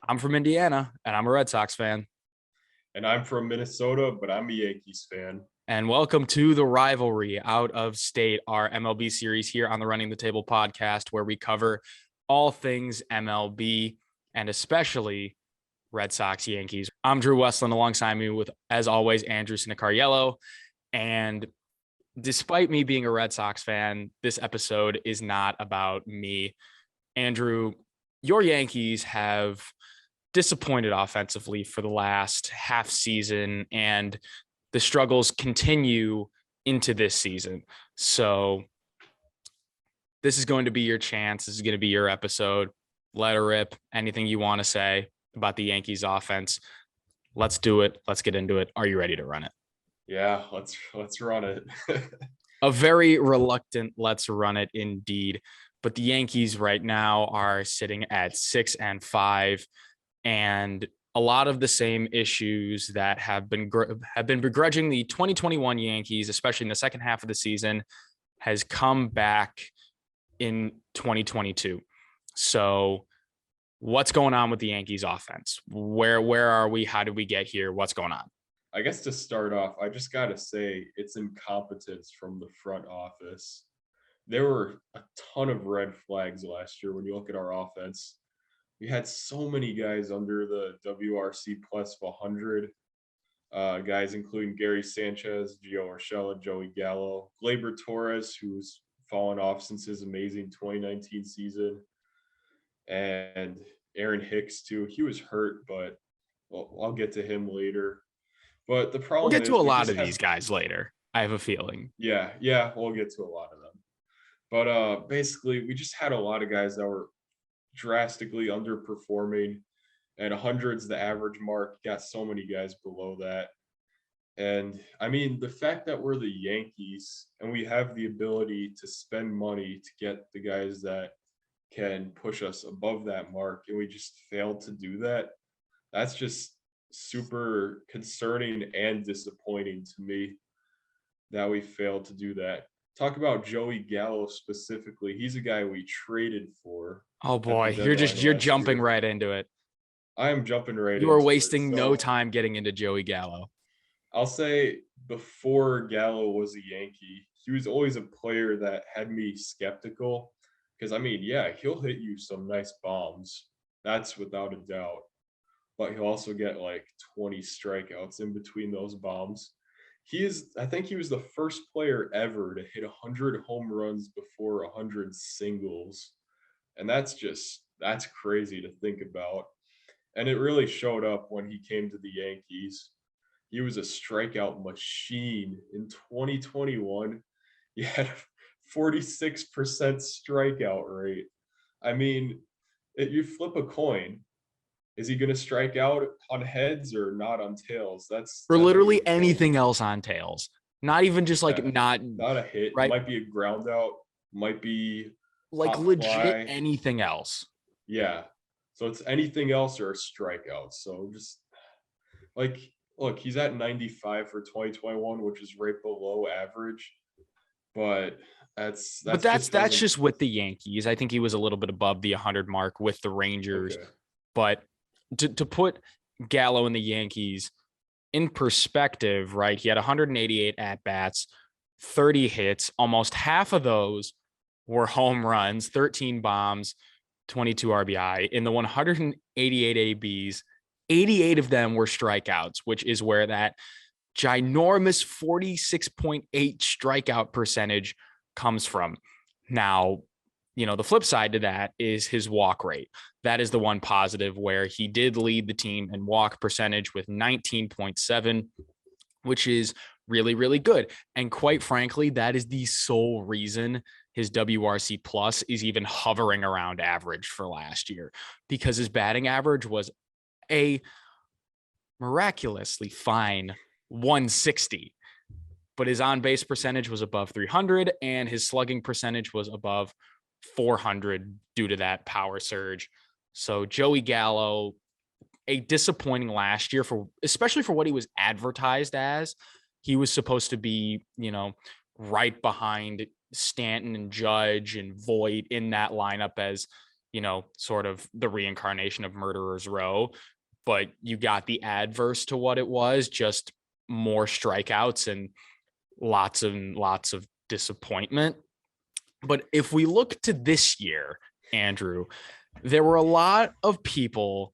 I'm from Indiana, and I'm a Red Sox fan. And I'm from Minnesota, but I'm a Yankees fan. And welcome to the Rivalry Out of State, our MLB series here on the Running the Table podcast, where we cover all things MLB and especially Red Sox Yankees. I'm Drew Westland, alongside me with, as always, Andrew Sinacariello. And despite me being a Red Sox fan, this episode is not about me. Andrew, your Yankees have disappointed offensively for the last half season, and the struggles continue into this season. So this is going to be your chance. This is going to be your episode. Let her rip. Anything you want to say about the Yankees offense. Let's do it. Let's get into it. Are you ready to run it? Yeah, let's run it. A very reluctant let's run it indeed. But the Yankees right now are sitting at 6-5. And a lot of the same issues that have been begrudging the 2021 Yankees, especially in the second half of the season, has come back in 2022. So what's going on with the Yankees offense? Where are we? How did we get here? What's going on? I guess to start off, I just got to say it's incompetence from the front office. There were a ton of red flags last year when you look at our offense. We had so many guys under the WRC plus 100 guys, including Gary Sanchez, Gio Urshela, Joey Gallo, Gleyber Torres, who's fallen off since his amazing 2019 season, and Aaron Hicks too. He was hurt, but I'll get to him later. But the problem We'll get is to a lot of these guys later, I have a feeling. Yeah, we'll get to a lot of them. But basically, we just had a lot of guys that were drastically underperforming. At 100's the average mark, got so many guys below that. And I mean, the fact that we're the Yankees and we have the ability to spend money to get the guys that can push us above that mark, and we just failed to do that, that's just super concerning and disappointing to me that we failed to do that. Talk about Joey Gallo specifically. He's a guy we traded for. Oh boy, you're jumping right into it. I am jumping right into it. You are wasting no time getting into Joey Gallo. I'll say before Gallo was a Yankee, he was always a player that had me skeptical. Because, I mean, yeah, he'll hit you some nice bombs. That's without a doubt. But he'll also get like 20 strikeouts in between those bombs. I think he was the first player ever to hit 100 home runs before 100 singles. And that's crazy to think about. And it really showed up when he came to the Yankees. He was a strikeout machine. In 2021, he had a 46% strikeout rate. I mean, you flip a coin. Is he going to strike out on heads or not on tails? That's literally anything else on tails. Not even just like not a hit. Right? It might be a ground out. Might be like legit fly. Anything else. Yeah. So it's anything else or a strikeout. So just like, look, he's at 95 for 2021, which is right below average. But that's just with the Yankees. I think he was a little bit above the 100 mark with the Rangers. Okay. But to put Gallo and the Yankees in perspective, right? He had 188 at-bats, 30 hits. Almost half of those were home runs, 13 bombs, 22 RBI. In the 188 ABs, 88 of them were strikeouts, which is where that ginormous 46.8 strikeout percentage comes from. Now, the flip side to that is his walk rate. That is the one positive, where he did lead the team in walk percentage with 19.7, which is really, really good. And quite frankly, that is the sole reason his WRC plus is even hovering around average for last year, because his batting average was a miraculously fine 160, but his on-base percentage was above 300 and his slugging percentage was above 400 due to that power surge. So Joey Gallo, a disappointing last year, especially for what he was advertised as. He was supposed to be, right behind Stanton and Judge and Voit in that lineup as, sort of the reincarnation of Murderer's Row, but you got the adverse to what it was, just more strikeouts and lots of disappointment. But if we look to this year, Andrew, there were a lot of people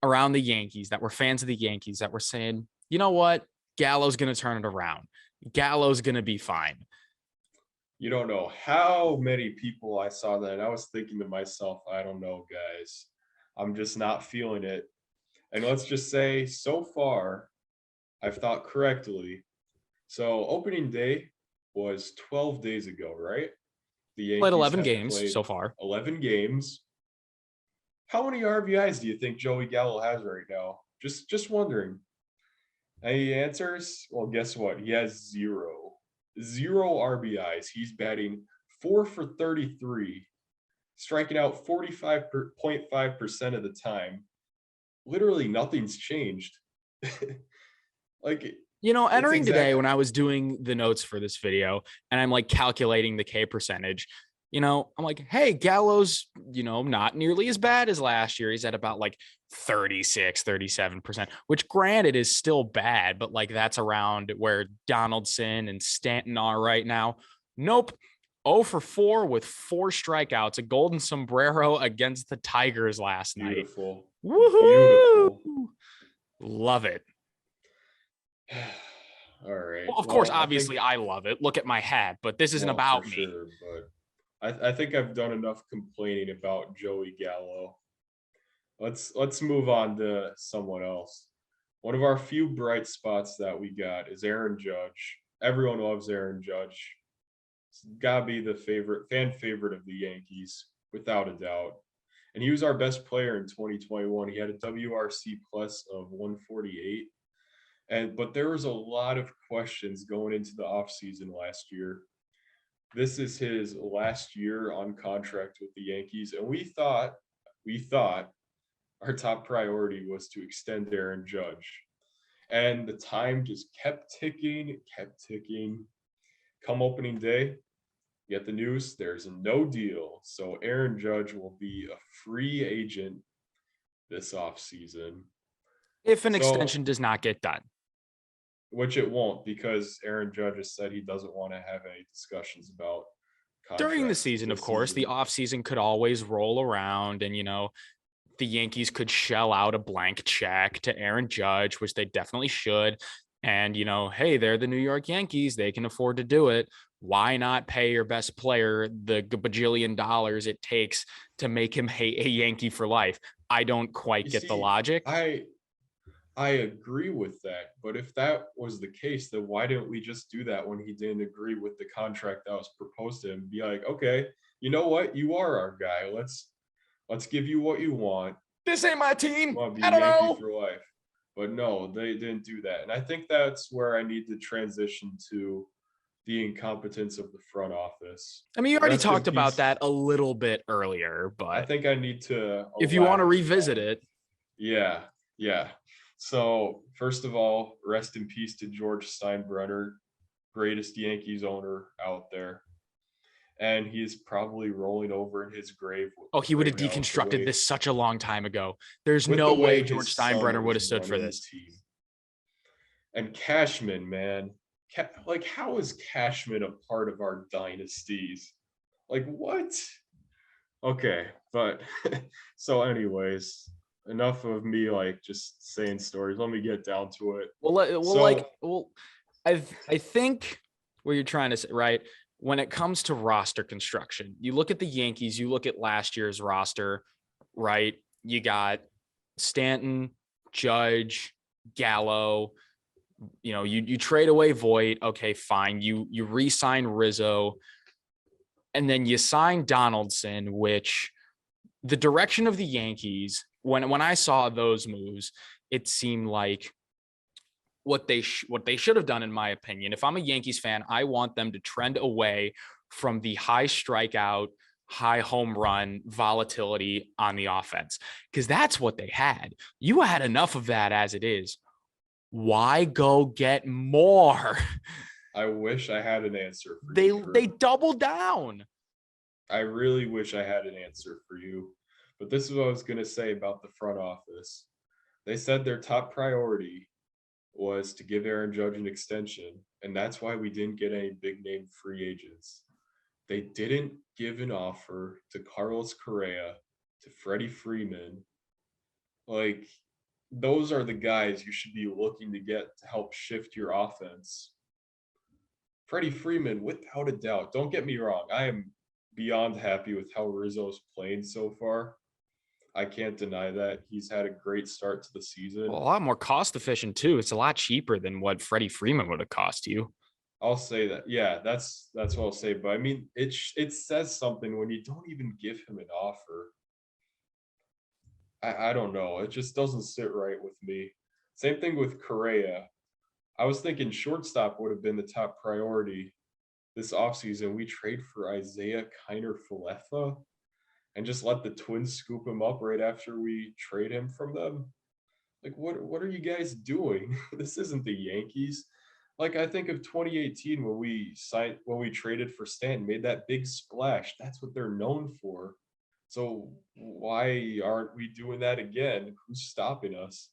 around the Yankees that were fans of the Yankees that were saying, you know what? Gallo's going to turn it around. Gallo's going to be fine. You don't know how many people I saw that. And I was thinking to myself, I don't know, guys. I'm just not feeling it. And let's just say, so far, I've thought correctly. So opening day was 12 days ago, right? The Played Yankees 11 have games played so far. 11 games. How many RBIs do you think Joey Gallo has right now? Just wondering. Any answers? Well, guess what? He has zero. Zero RBIs. He's batting 4 for 33, striking out 45.5% of the time. Literally nothing's changed. Like, entering today when I was doing the notes for this video and I'm like calculating the K percentage, I'm like, hey, Gallo's, not nearly as bad as last year. He's at about like 36, 37%, which granted is still bad, but like that's around where Donaldson and Stanton are right now. Nope. 0 for 4 with 4 strikeouts, a golden sombrero against the Tigers last night. Beautiful. Woohoo! Beautiful. Love it. All right. Well, of course, obviously, I love it. Look at my hat, but this isn't about me. Sure, but I think I've done enough complaining about Joey Gallo. Let's move on to someone else. One of our few bright spots that we got is Aaron Judge. Everyone loves Aaron Judge. It's gotta be the fan favorite of the Yankees, without a doubt. And he was our best player in 2021. He had a WRC plus of 148. But there was a lot of questions going into the offseason last year. This is his last year on contract with the Yankees, and we thought our top priority was to extend Aaron Judge. And the time just kept ticking. Come opening day, get the news, there's no deal. So Aaron Judge will be a free agent this offseason. If an extension does not get done. Which it won't, because Aaron Judge has said he doesn't want to have any discussions about during the season. Of course, the offseason could always roll around and, the Yankees could shell out a blank check to Aaron Judge, which they definitely should. And, hey, they're the New York Yankees. They can afford to do it. Why not pay your best player the bajillion dollars it takes to make him a Yankee for life? I don't quite get the logic. I agree with that. But if that was the case, then why didn't we just do that when he didn't agree with the contract that was proposed to him? Be like, okay, you know what? You are our guy. Let's give you what you want. This ain't my team. I don't know. For life. But no, they didn't do that. And I think that's where I need to transition to the incompetence of the front office. I mean, you already talked about that a little bit earlier, but I think I need to. If you want to revisit it. Yeah. So, first of all, rest in peace to George Steinbrenner, greatest Yankees owner out there. And he is probably rolling over in his grave. Oh, he would have deconstructed this such a long time ago. There's no way George Steinbrenner would have stood for this. And Cashman, man. How is Cashman a part of our dynasties? Like, what? Okay, but so anyways, enough of me just saying stories. Let me get down to it. I think what you're trying to say, right? When it comes to roster construction, you look at the Yankees, you look at last year's roster, right? You got Stanton, Judge, Gallo. You trade away Voit. Okay, fine. You re-sign Rizzo, and then you sign Donaldson, which the direction of the Yankees, when I saw those moves, it seemed like what they should have done, in my opinion. If I'm a Yankees fan, I want them to trend away from the high strikeout, high home run volatility on the offense, because that's what they had. You had enough of that as it is. Why go get more? I wish I had an answer for you. They doubled down. I really wish I had an answer for you, but this is what I was going to say about the front office. They said their top priority was to give Aaron Judge an extension, and that's why we didn't get any big name free agents. They didn't give an offer to Carlos Correa, to Freddie Freeman. Like, those are the guys you should be looking to get to help shift your offense. Freddie Freeman, without a doubt. Don't get me wrong. I am beyond happy with how Rizzo's playing so far. I can't deny that. He's had a great start to the season. Well, a lot more cost efficient too. It's a lot cheaper than what Freddie Freeman would have cost you. I'll say that. Yeah, that's what I'll say. But I mean, it says something when you don't even give him an offer. I don't know. It just doesn't sit right with me. Same thing with Correa. I was thinking shortstop would have been the top priority this offseason. We trade for Isaiah Kiner Falefa and just let the Twins scoop him up right after we trade him from them. Like, what are you guys doing? This isn't the Yankees. Like, I think of 2018 when we traded for Stanton, made that big splash. That's what they're known for. So why aren't we doing that again? Who's stopping us?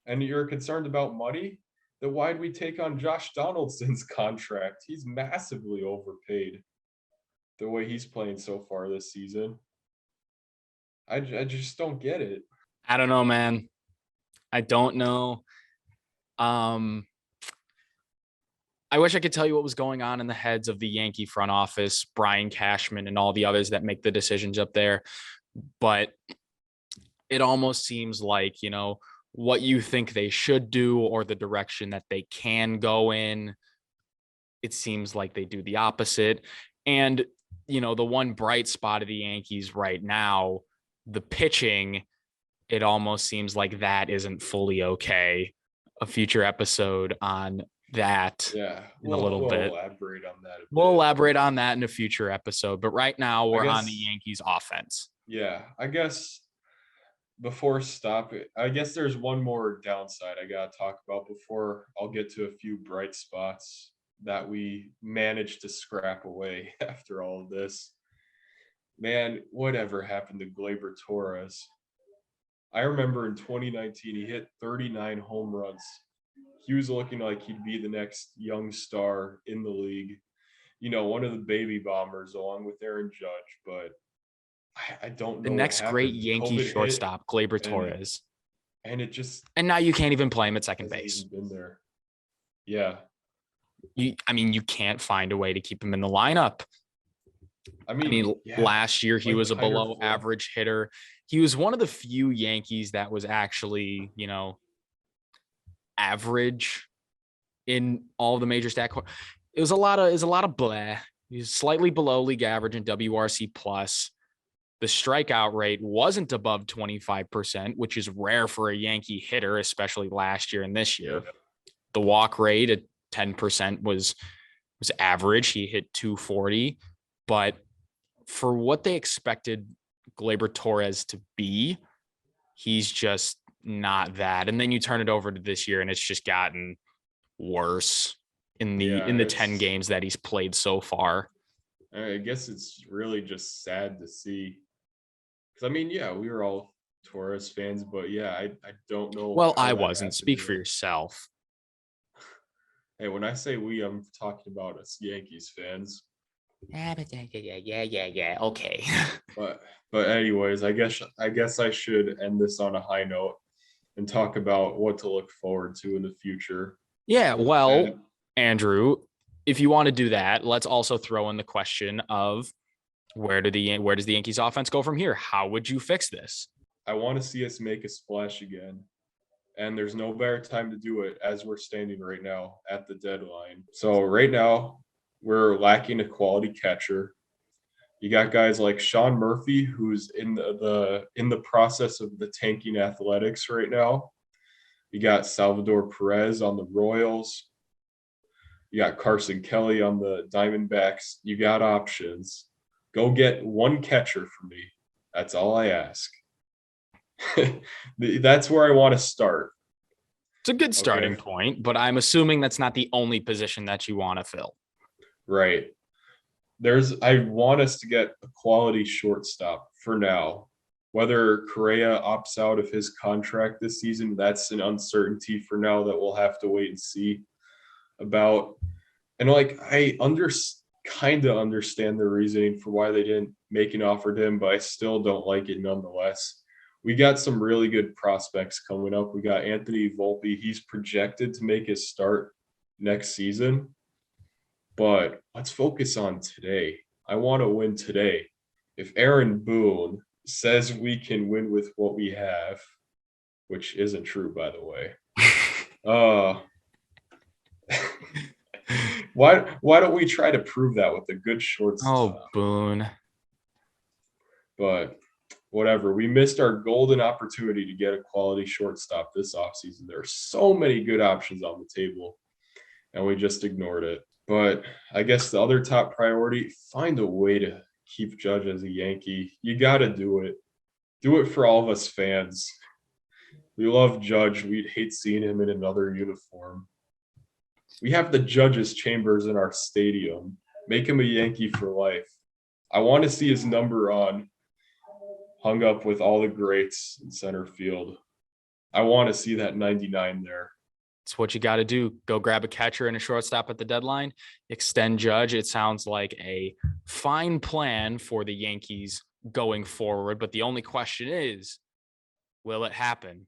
And you're concerned about money? Then why'd we take on Josh Donaldson's contract? He's massively overpaid the way he's playing so far this season. I just don't get it. I don't know, man. I don't know. I wish I could tell you what was going on in the heads of the Yankee front office, Brian Cashman and all the others that make the decisions up there. But it almost seems like, you know, what you think they should do or the direction that they can go in, it seems like they do the opposite. And, you know, the one bright spot of the Yankees right now, the pitching, it almost seems like that isn't fully okay. A future episode on that in a little bit. Elaborate on that. We'll elaborate on that in a future episode. But right now we're on the Yankees offense. Yeah, I guess before I guess there's one more downside I got to talk about before I'll get to a few bright spots that we managed to scrap away after all of this. Man, whatever happened to Gleyber Torres? I remember in 2019, he hit 39 home runs. He was looking like he'd be the next young star in the league. You know, one of the baby bombers along with Aaron Judge, but I don't know. The next great Yankee shortstop, Gleyber Torres. And it just. And now you can't even play him at second base. Been there. Yeah. You can't find a way to keep him in the lineup. Last year he was a below average hitter. He was one of the few Yankees that was actually, you know, average in all the major stat. It was a lot of blah. He's slightly below league average in WRC plus. The strikeout rate wasn't above 25%, which is rare for a Yankee hitter, especially last year and this year. The walk rate at 10% was average. He hit 240, but for what they expected Gleyber Torres to be, he's just not that. And then you turn it over to this year and it's just gotten worse in the 10 games that he's played so far. I guess it's really just sad to see. Because, we were all Torres fans, but I don't know. Well, I wasn't. Speak for yourself. Hey, when I say we, I'm talking about us Yankees fans. Yeah. Okay. But anyways, I guess I should end this on a high note and talk about what to look forward to in the future. Yeah, well, Andrew, if you want to do that, let's also throw in the question of where does the Yankees offense go from here? How would you fix this? I want to see us make a splash again. And there's no better time to do it as we're standing right now at the deadline. So right now, we're lacking a quality catcher. You got guys like Sean Murphy, who's in the process of the tanking Athletics right now. You got Salvador Perez on the Royals. You got Carson Kelly on the Diamondbacks. You got options. Go get one catcher for me. That's all I ask. That's where I want to start. It's a good starting point, but I'm assuming that's not the only position that you want to fill. Right. I want us to get a quality shortstop for now. Whether Correa opts out of his contract this season, that's an uncertainty for now that we'll have to wait and see about. And like kind of understand the reasoning for why they didn't make an offer to him, but I still don't like it nonetheless. We got some really good prospects coming up. We got Anthony Volpe. He's projected to make his start next season. But let's focus on today. I want to win today. If Aaron Boone says we can win with what we have, which isn't true, by the way, why don't we try to prove that with a good shortstop? Oh, Boone. But whatever. We missed our golden opportunity to get a quality shortstop this offseason. There are so many good options on the table, and we just ignored it. But I guess the other top priority, find a way to keep Judge as a Yankee. You got to do it. Do it for all of us fans. We love Judge. We'd hate seeing him in another uniform. We have the Judge's chambers in our stadium. Make him a Yankee for life. I want to see his number hung up with all the greats in center field. I want to see that 99 there. It's what you got to do. Go grab a catcher and a shortstop at the deadline. Extend Judge. It sounds like a fine plan for the Yankees going forward. But the only question is, will it happen?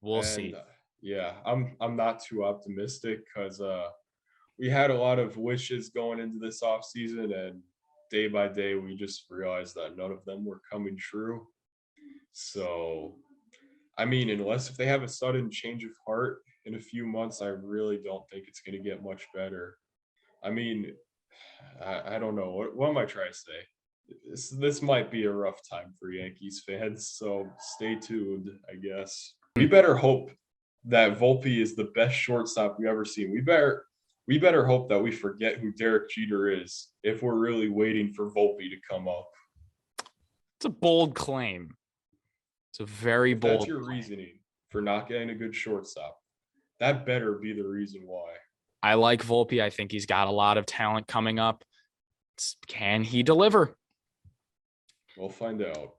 We'll see. Yeah, I'm not too optimistic because we had a lot of wishes going into this offseason, and day by day we just realized that none of them were coming true. So, I mean, unless if they have a sudden change of heart in a few months, I really don't think it's going to get much better. I mean, I don't know. What am I trying to say? This might be a rough time for Yankees fans, so stay tuned, I guess. We better hope that Volpe is the best shortstop we've ever seen. We better hope that we forget who Derek Jeter is if we're really waiting for Volpe to come up. It's a bold claim. It's a very bold. That's your reasoning for not getting a good shortstop. That better be the reason why. I like Volpe. I think he's got a lot of talent coming up. Can he deliver? We'll find out.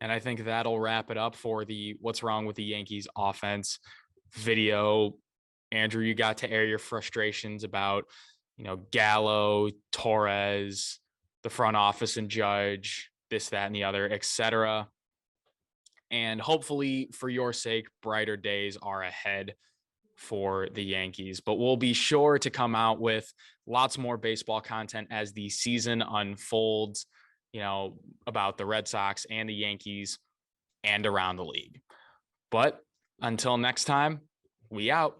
And I think that'll wrap it up for the What's Wrong with the Yankees Offense video. Andrew, you got to air your frustrations about, Gallo, Torres, the front office and Judge, this, that, and the other, etc. And hopefully, for your sake, brighter days are ahead for the Yankees. But we'll be sure to come out with lots more baseball content as the season unfolds, about the Red Sox and the Yankees and around the league. But until next time, we out.